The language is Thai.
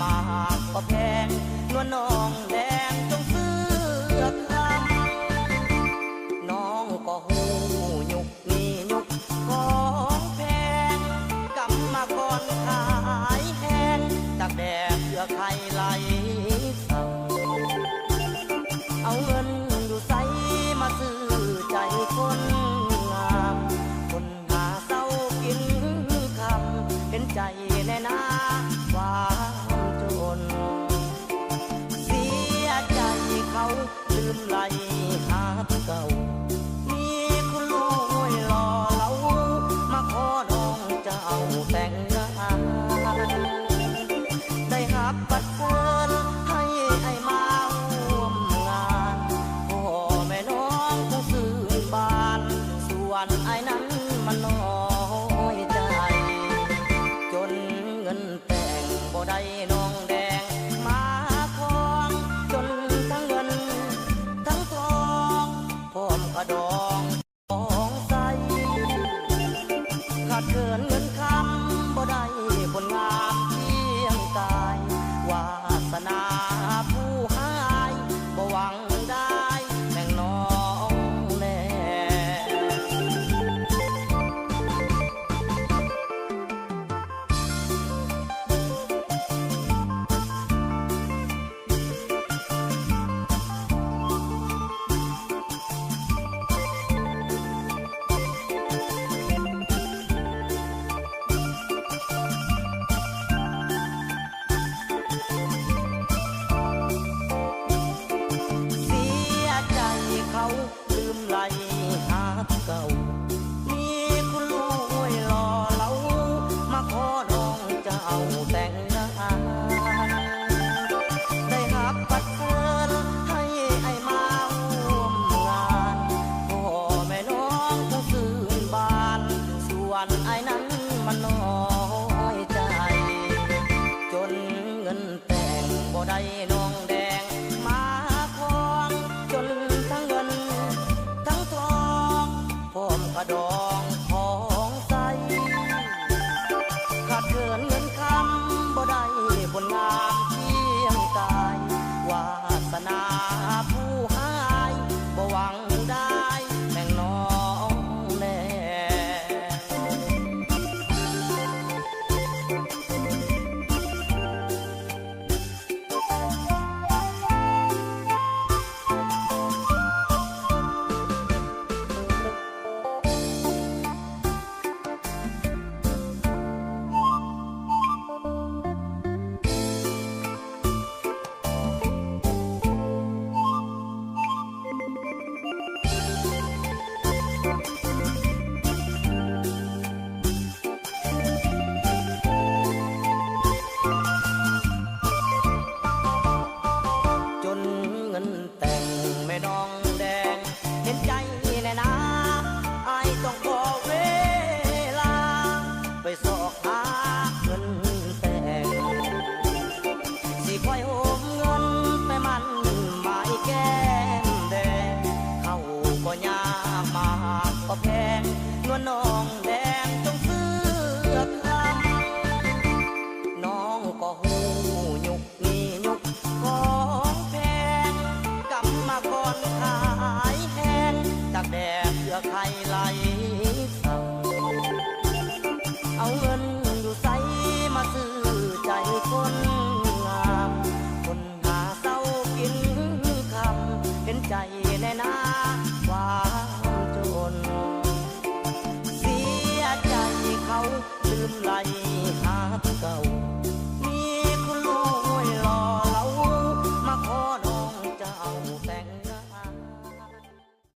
มากก็แพงนวลน้องแดงจงซื้อคำน้องก็หูยุกนี่ยุกของแพงกำมาก่อนขายแห้งตากแดดเพื่อใครไหลสั่งเอาเงินอยู่ใสมาซื้อใจคนงามคนหาเศร้ากินคำเห็นใจแน่นาความจนเสียใจเขาลืมไหลหาเก่ามีคุณลูกห้วยรอเรามาขอน้องเจ้าแต่งงานได้หับบัตรเชิญให้ไอ้มาร่วมงานพ่อแม่น้องคงซื้อบ้านส่วนไอ้นั้นมันน้อยใจจนเงินแต่งบ่ได้น้องแดงมาทองจนทั้งเงินทั้งทองพร้อมกระดองของใสขาดเกินเงินคำบ่ได้ผลงามเพียงกายวาสนาผู้หายบ่หวังได้แม่งน้องแน่เสียใจเขาลืมไหลหาเก่ามีคุณลูกห้วยรอเรามาขอน้องเจ้าแต่งงานได้หับบัตรเชิญให้ไอ้มาร่วมงานพ่อแม่น้องคงซื้อบ้านส่วนไอ้นั้นมันน้อยใจจนเงินแต่งบ่ได้น้องแด